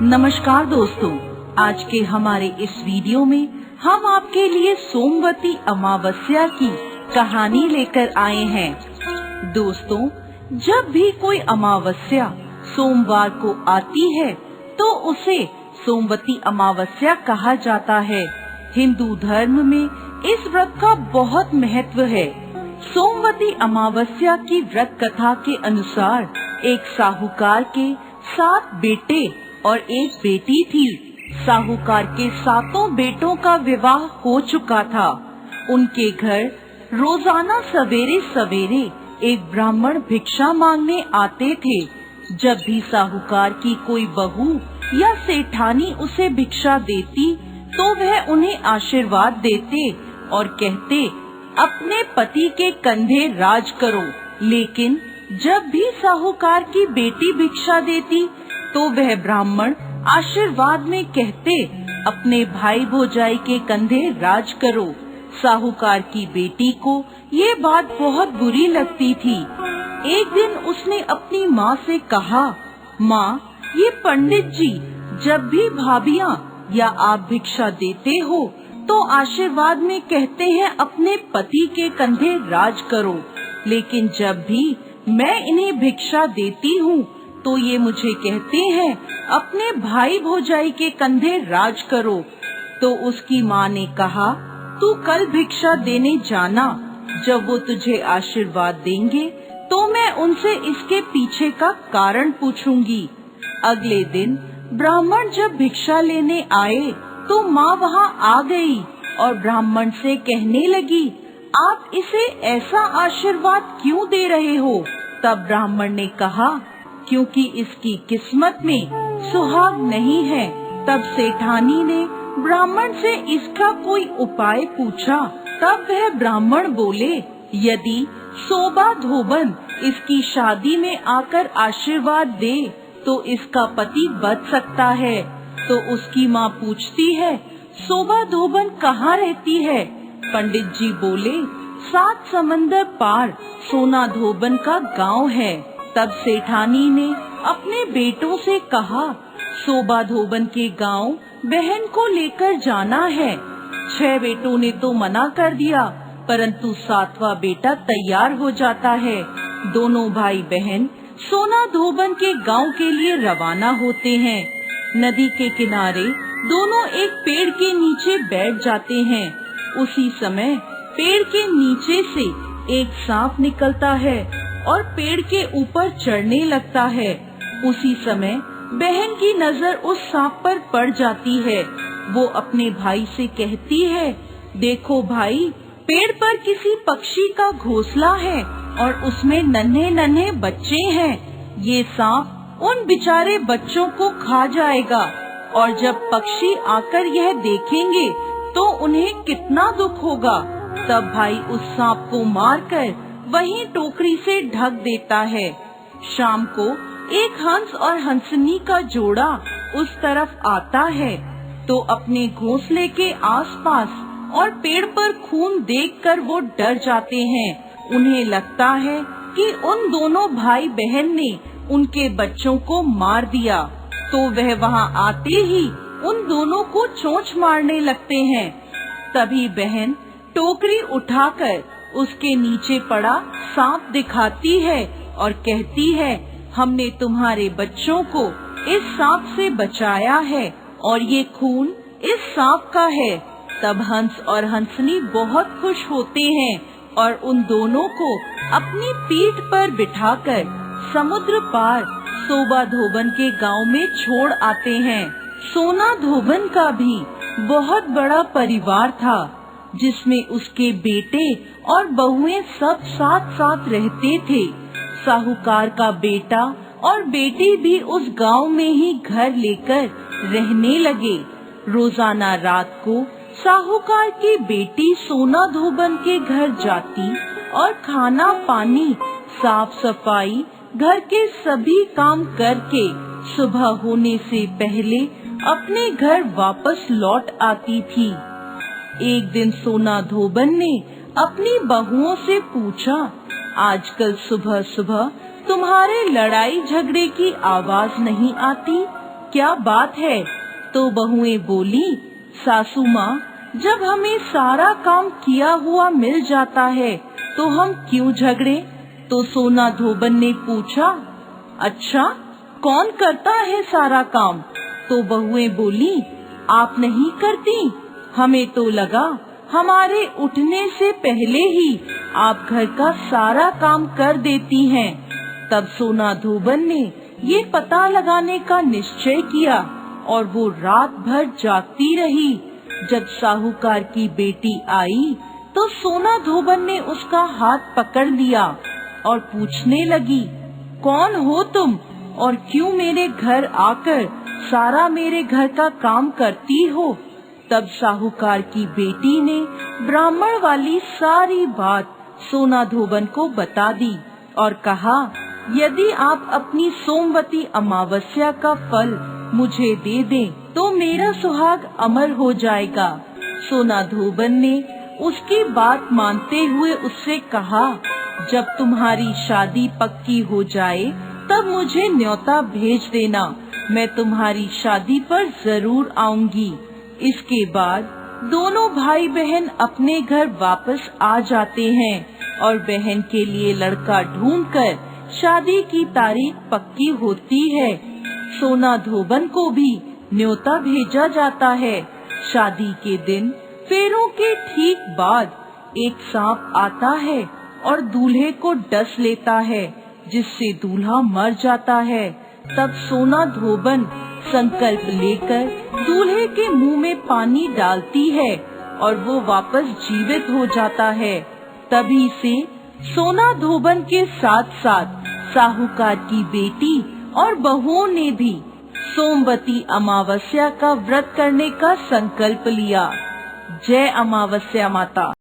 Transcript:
नमस्कार दोस्तों, आज के हमारे इस वीडियो में हम आपके लिए सोमवती अमावस्या की कहानी लेकर आए हैं। दोस्तों, जब भी कोई अमावस्या सोमवार को आती है तो उसे सोमवती अमावस्या कहा जाता है। हिंदू धर्म में इस व्रत का बहुत महत्व है। सोमवती अमावस्या की व्रत कथा के अनुसार एक साहूकार के 7 बेटे और एक बेटी थी। साहूकार के 7 बेटों का विवाह हो चुका था। उनके घर रोजाना सवेरे सवेरे एक ब्राह्मण भिक्षा मांगने आते थे। जब भी साहूकार की कोई बहू या सेठानी उसे भिक्षा देती तो वह उन्हें आशीर्वाद देते और कहते, अपने पति के कंधे राज करो। लेकिन जब भी साहूकार की बेटी भिक्षा देती तो वह ब्राह्मण आशीर्वाद में कहते, अपने भाई भौजाई के कंधे राज करो। साहूकार की बेटी को ये बात बहुत बुरी लगती थी। एक दिन उसने अपनी माँ से कहा, माँ, ये पंडित जी जब भी भाभियाँ या आप भिक्षा देते हो तो आशीर्वाद में कहते हैं अपने पति के कंधे राज करो, लेकिन जब भी मैं इन्हें भिक्षा देती हूँ तो ये मुझे कहते हैं अपने भाई भौजाई के कंधे राज करो। तो उसकी माँ ने कहा, तू कल भिक्षा देने जाना। जब वो तुझे आशीर्वाद देंगे तो मैं उनसे इसके पीछे का कारण पूछूंगी। अगले दिन ब्राह्मण जब भिक्षा लेने आए तो माँ वहाँ आ गई और ब्राह्मण से कहने लगी, आप इसे ऐसा आशीर्वाद क्यों दे रहे हो? तब ब्राह्मण ने कहा, क्योंकि इसकी किस्मत में सुहाग नहीं है। तब सेठानी ने ब्राह्मण से इसका कोई उपाय पूछा। तब वह ब्राह्मण बोले, यदि सोबा धोबन इसकी शादी में आकर आशीर्वाद दे तो इसका पति बच सकता है। तो उसकी माँ पूछती है, सोबा धोबन कहाँ रहती है? पंडित जी बोले, 7 समंदर पार सोना धोबन का गांव है। तब सेठानी ने अपने बेटों से कहा, सोबा धोबन के गांव बहन को लेकर जाना है। 6 बेटों ने तो मना कर दिया, परंतु 7वां बेटा तैयार हो जाता है। दोनों भाई बहन सोना धोबन के गांव के लिए रवाना होते हैं। नदी के किनारे दोनों एक पेड़ के नीचे बैठ जाते हैं। उसी समय पेड़ के नीचे से एक सांप निकलता है और पेड़ के ऊपर चढ़ने लगता है। उसी समय बहन की नजर उस सांप पर पड़ जाती है। वो अपने भाई से कहती है, देखो भाई, पेड़ पर किसी पक्षी का घोंसला है और उसमें नन्हे नन्हे बच्चे हैं। ये सांप उन बेचारे बच्चों को खा जाएगा और जब पक्षी आकर यह देखेंगे तो उन्हें कितना दुख होगा। तब भाई उस सांप को मारकर वहीं टोकरी से ढक देता है। शाम को एक हंस और हंसनी का जोड़ा उस तरफ आता है तो अपने घोंसले के आसपास और पेड़ पर खून देखकर वो डर जाते हैं। उन्हें लगता है कि उन दोनों भाई बहन ने उनके बच्चों को मार दिया। तो वह वहाँ आते ही उन दोनों को चोंच मारने लगते हैं। तभी बहन टोकरी उठाकर उसके नीचे पड़ा सांप दिखाती है और कहती है, हमने तुम्हारे बच्चों को इस सांप से बचाया है और ये खून इस सांप का है। तब हंस और हंसनी बहुत खुश होते हैं और उन दोनों को अपनी पीठ पर बिठाकर समुद्र पार सोबा धोबन के गांव में छोड़ आते हैं। सोना धोबन का भी बहुत बड़ा परिवार था, जिसमें उसके बेटे और बहुएं सब साथ साथ रहते थे। साहूकार का बेटा और बेटी भी उस गांव में ही घर लेकर रहने लगे। रोजाना रात को साहूकार की बेटी सोना धोबन के घर जाती और खाना पानी, साफ सफाई, घर के सभी काम करके सुबह होने से पहले अपने घर वापस लौट आती थी। एक दिन सोना धोबन ने अपनी बहुओं से पूछा, आजकल सुबह सुबह तुम्हारे लड़ाई झगड़े की आवाज नहीं आती, क्या बात है? तो बहुएं बोली, सासू माँ, जब हमें सारा काम किया हुआ मिल जाता है तो हम क्यों झगड़े? तो सोना धोबन ने पूछा, अच्छा कौन करता है सारा काम? तो बहुएं बोली, आप नहीं करती? हमें तो लगा हमारे उठने से पहले ही आप घर का सारा काम कर देती हैं। तब सोना धोबन ने ये पता लगाने का निश्चय किया और वो रात भर जागती रही। जब साहूकार की बेटी आई तो सोना धोबन ने उसका हाथ पकड़ लिया और पूछने लगी, कौन हो तुम और क्यों मेरे घर आकर सारा मेरे घर का काम करती हो? तब साहूकार की बेटी ने ब्राह्मण वाली सारी बात सोना धोबन को बता दी और कहा, यदि आप अपनी सोमवती अमावस्या का फल मुझे दे दें तो मेरा सुहाग अमर हो जाएगा। सोना धोबन ने उसकी बात मानते हुए उससे कहा, जब तुम्हारी शादी पक्की हो जाए तब मुझे न्योता भेज देना, मैं तुम्हारी शादी पर जरूर आऊंगी। इसके बाद दोनों भाई बहन अपने घर वापस आ जाते हैं और बहन के लिए लड़का ढूंढकर शादी की तारीख पक्की होती है। सोना धोबन को भी न्योता भेजा जाता है। शादी के दिन फेरों के ठीक बाद एक सांप आता है और दूल्हे को डस लेता है, जिससे दूल्हा मर जाता है। तब सोना धोबन संकल्प लेकर दूल्हे के मुंह में पानी डालती है और वो वापस जीवित हो जाता है। तभी से सोना धोबन के साथ साथ साहूकार की बेटी और बहुओं ने भी सोमवती अमावस्या का व्रत करने का संकल्प लिया। जय अमावस्या माता।